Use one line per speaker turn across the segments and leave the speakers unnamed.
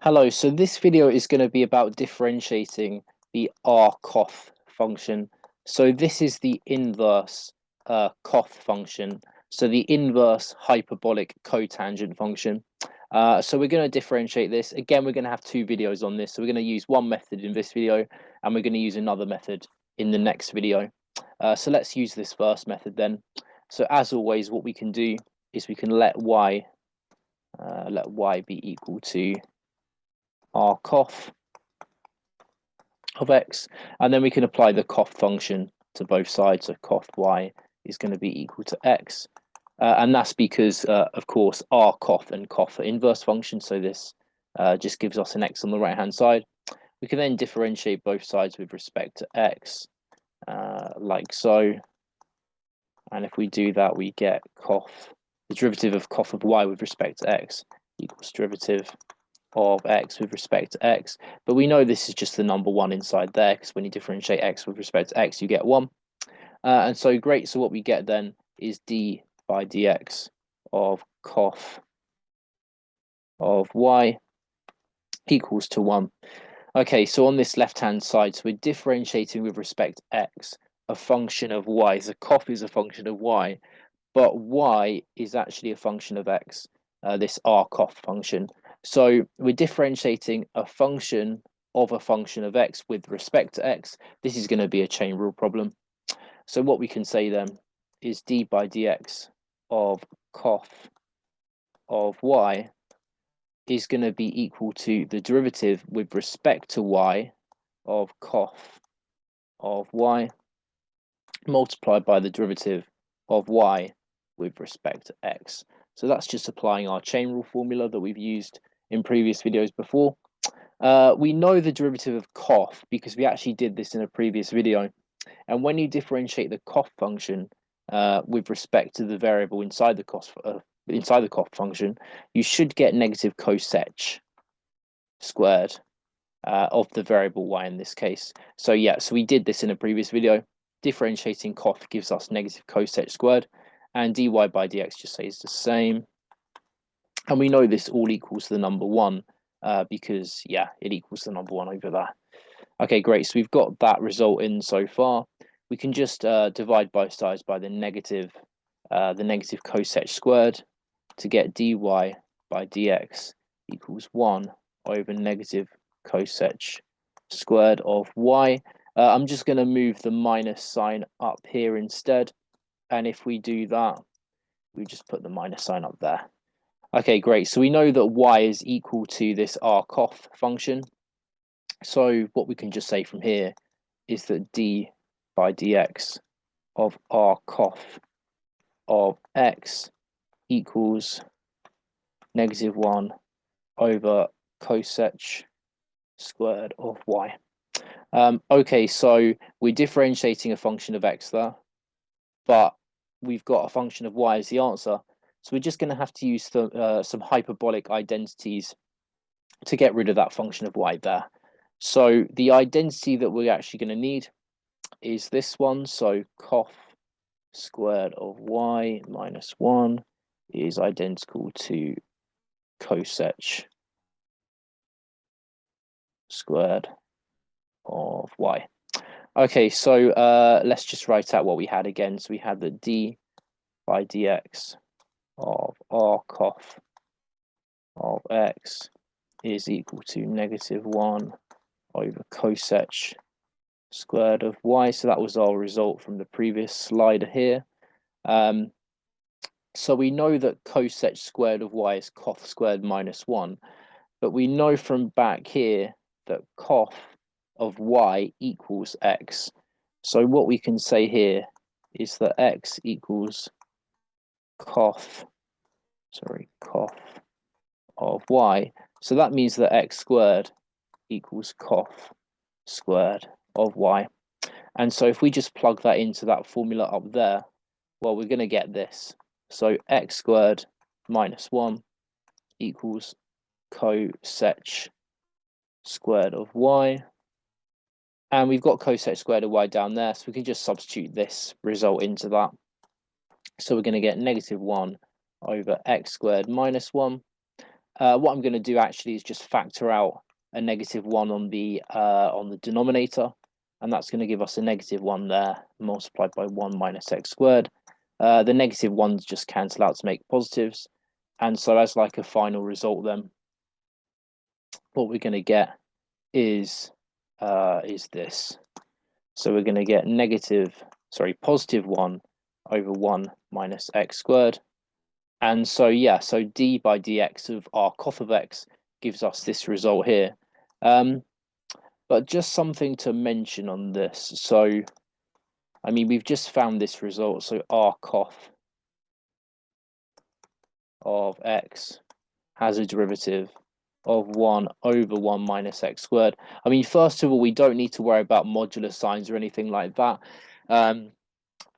Hello, so this video is going to be about differentiating the arcoth function. So this is the inverse coth function. So the inverse hyperbolic cotangent function. So we're going to differentiate this. Again, we're going to have two videos on this. So we're going to use one method in this video, and we're going to use another method in the next video. So let's use this first method then. So as always, what we can do is we can let y be equal to arcoth of x, and then we can apply the coth function to both sides. So coth y is going to be equal to x, and that's because, of course, arcoth and coth are inverse functions, so this just gives us an x on the right hand side. We can then differentiate both sides with respect to x, like so, and if we do that, we get the derivative of coth of y with respect to x equals derivative of x with respect to x, but we know this is just the number one inside there, because when you differentiate x with respect to x, you get 1. And so great, so what we get then is d by dx of coth of y equals to 1. Okay, so on this left-hand side, so we're differentiating with respect to x, a function of y. So coth is a function of y, but y is actually a function of x, this arcoth function. So we're differentiating a function of x with respect to x. This is going to be a chain rule problem. So what we can say then is d by dx of coth of y is going to be equal to the derivative with respect to y of coth of y multiplied by the derivative of y with respect to x. So that's just applying our chain rule formula that we've used in previous videos before. We know the derivative of coth because we actually did this in a previous video. And when you differentiate the coth function with respect to the variable inside the coth function, you should get negative cosec squared of the variable y in this case. So yeah, so we did this in a previous video. Differentiating coth gives us negative cosec squared, and dy by dx just stays the same. And we know this all equals the number 1 because, yeah, it equals the number 1 over there. Okay, great. So we've got that result in so far. We can just divide both sides by the negative cosec squared to get dy by dx equals 1 over negative cosec squared of y. I'm just going to move the minus sign up here instead. And if we do that, we just put the minus sign up there. Okay, great. So we know that y is equal to this arcoth function. So what we can just say from here is that d by dx of arcoth of x equals negative 1 over cosec squared of y. Okay, so we're differentiating a function of x there, but we've got a function of y as the answer. So we're just going to have to use some hyperbolic identities to get rid of that function of y there. So the identity that we're actually going to need is this one. So coth squared of y minus 1 is identical to cosec squared of y. Okay, so let's just write out what we had again. So we had that d by dx of arcoth of x is equal to negative 1 over cosec squared of y. So that was our result from the previous slide here. So we know that cosec squared of y is coth squared minus 1, but we know from back here that coth of y equals x. So what we can say here is that x equals coth of y. So that means that x squared equals coth squared of y. And so if we just plug that into that formula up there, well, we're going to get this. So x squared minus 1 equals cosec squared of y. And we've got cosec squared of y down there, so we can just substitute this result into that. So we're going to get negative 1 over x squared minus 1. What I'm going to do actually is just factor out a -1 on the denominator, and that's going to give us a -1 there multiplied by 1 minus x squared. The -1s just cancel out to make positives, and so as like a final result, then what we're going to get is this. So we're going to get positive 1 over 1 minus x squared. And so, yeah, so d by dx of arcoth of x gives us this result here. But just something to mention on this. So, I mean, we've just found this result. So arcoth of x has a derivative of 1 over 1 minus x squared. I mean, first of all, we don't need to worry about modular signs or anything like that.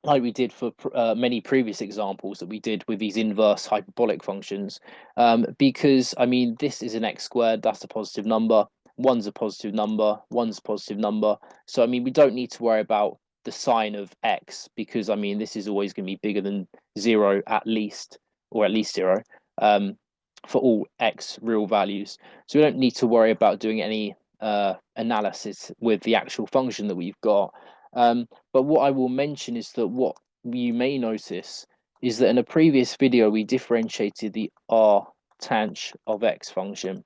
Like we did for many previous examples that we did with these inverse hyperbolic functions, because, I mean, this is an x squared, that's a positive number, 1's a positive number, 1's a positive number. So, I mean, we don't need to worry about the sign of x because, I mean, this is always going to be bigger than 0 at least, or at least 0, for all x real values. So we don't need to worry about doing any analysis with the actual function that we've got. But what I will mention is that what you may notice is that in a previous video, we differentiated the arctange of x function,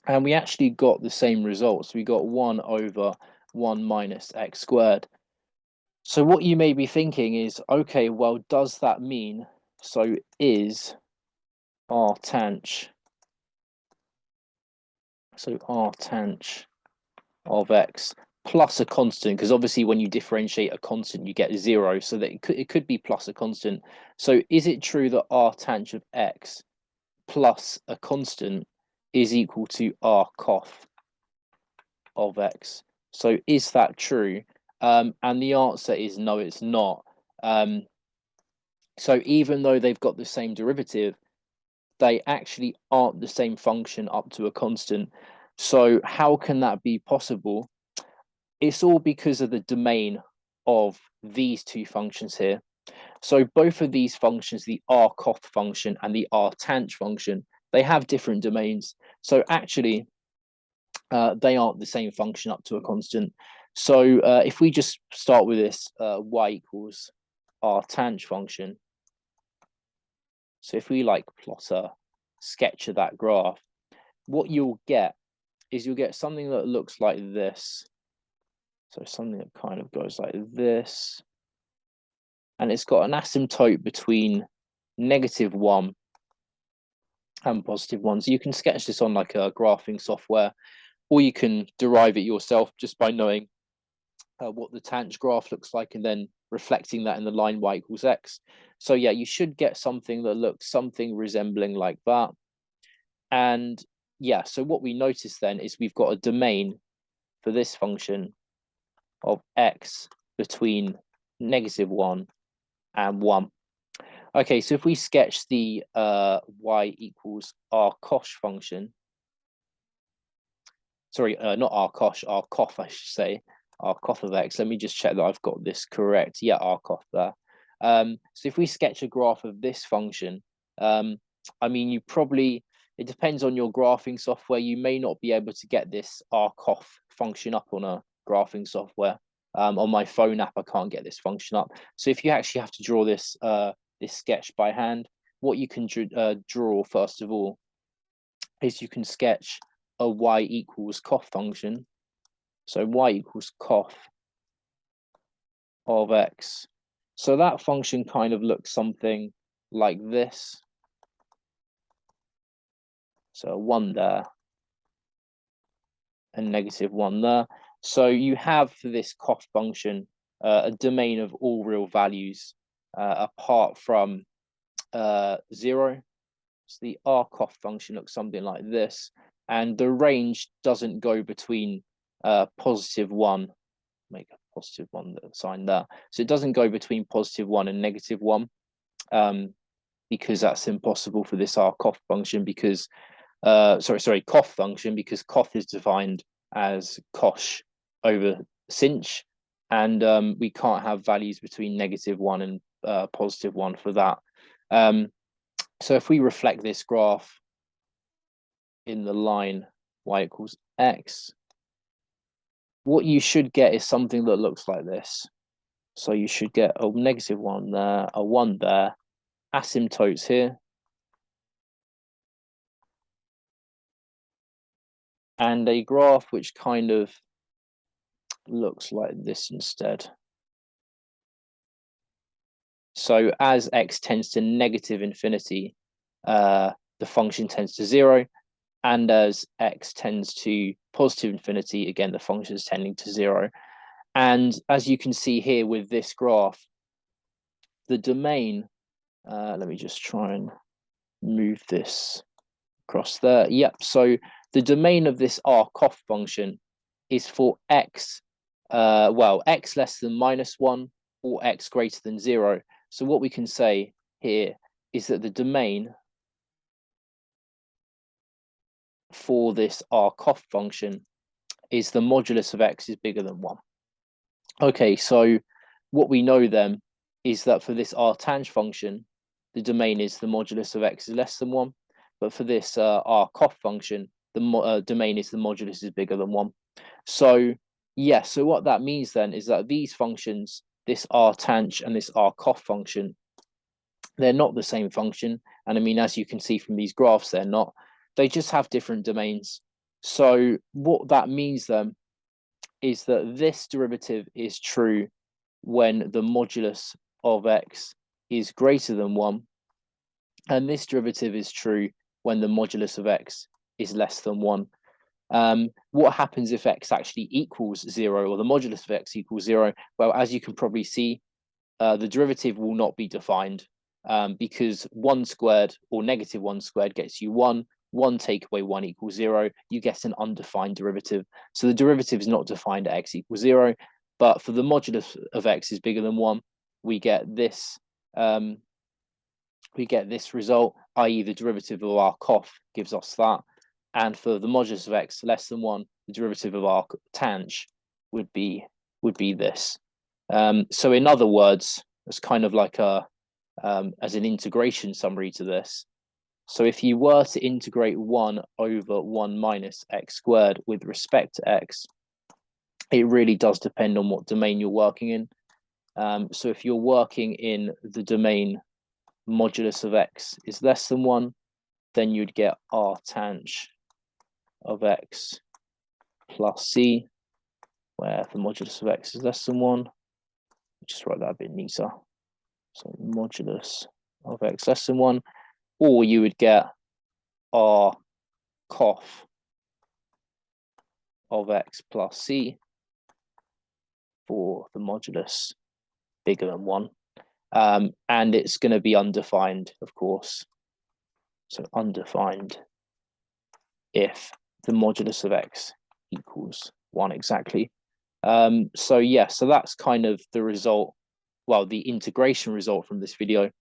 and we actually got the same results. We got 1 over 1 minus x squared. So what you may be thinking is, okay, well, does that mean, so is arctange, of x plus a constant, because obviously when you differentiate a constant you get 0, so that it could be plus a constant. So is it true that arctange of x plus a constant is equal to arcoth of x? So is that true? And the answer is no, it's not. So even though they've got the same derivative, they actually aren't the same function up to a constant. So how can that be possible? It's all because of the domain of these two functions here. So both of these functions, the arcoth function and the arctange function, they have different domains. So actually, they aren't the same function up to a constant. So if we just start with this y equals arctange function. So if we like plot a sketch of that graph, what you'll get is you'll get something that looks like this. So something that kind of goes like this. And it's got an asymptote between -1 and +1. So you can sketch this on like a graphing software, or you can derive it yourself just by knowing what the tangent graph looks like and then reflecting that in the line y equals x. So yeah, you should get something that looks something resembling like that. And yeah, so what we notice then is we've got a domain for this function of x between -1 and 1. Okay, so if we sketch the y equals arcoth function, sorry, not arcoth, arcoth, I should say, arcoth of x. Let me just check that I've got this correct. Yeah, arcoth there. So if we sketch a graph of this function, I mean, it depends on your graphing software. You may not be able to get this arcoth function up on a graphing software. On my phone app, I can't get this function up. So if you actually have to draw this this sketch by hand, what you can draw first of all is you can sketch a y equals coth function. So y equals coth of x. So that function kind of looks something like this. So 1 there and -1 there. So you have for this coth function a domain of all real values apart from 0. So the arcoth function looks something like this, and the range doesn't go between +1, make a +1 sign there. So it doesn't go between +1 and -1, because that's impossible for this arcoth function because coth function, because coth is defined as cosh over sinh, and we can't have values between -1 and +1 for that. So if we reflect this graph in the line y equals x, what you should get is something that looks like this. So you should get a -1 there, a 1 there, asymptotes here, and a graph which kind of looks like this instead. So as x tends to negative infinity, the function tends to 0, and as x tends to positive infinity, again, the function is tending to 0. And as you can see here with this graph, the domain, let me just try and move this across there. Yep, so the domain of this arcoth function is for x, x less than -1 or x greater than 0. So what we can say here is that the domain for this arcoth function is the modulus of x is bigger than 1. Okay, so what we know then is that for this artang function, the domain is the modulus of x is less than 1. But for this arcoth function, the domain is the modulus is bigger than 1. So yeah, so what that means then is that these functions, this artang and this arcoth function, they're not the same function. And I mean, as you can see from these graphs, they're not. They just have different domains. So what that means then is that this derivative is true when the modulus of x is greater than 1, and this derivative is true when the modulus of x is less than 1. What happens if x actually equals 0, or the modulus of x equals 0? Well, as you can probably see, the derivative will not be defined, because 1 squared or -1 squared gets you 1. 1 take away 1 equals 0. You get an undefined derivative. So the derivative is not defined at x equals 0. But for the modulus of x is bigger than 1, we get this. We get this result, i.e., the derivative of arcoth gives us that. And for the modulus of x less than 1, the derivative of arctang would be this. So in other words, it's kind of like as an integration summary to this. So if you were to integrate 1 over 1 minus x squared with respect to x, it really does depend on what domain you're working in. So if you're working in the domain modulus of x is less than 1, then you'd get artang of x plus c, where the modulus of x is less than 1. Just write that a bit neater. So modulus of x less than 1, or you would get arcoth of x plus c for the modulus bigger than 1. And it's going to be undefined, of course. So undefined if the modulus of x equals 1 exactly. So yeah, so that's kind of the result, well, the integration result from this video.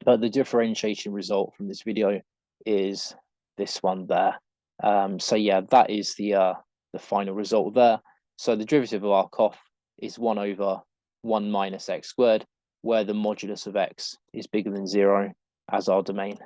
But the differentiation result from this video is this one there. So yeah, that is the final result there. So the derivative of arcoth is 1 over 1 minus x squared, where the modulus of x is bigger than 0 as our domain.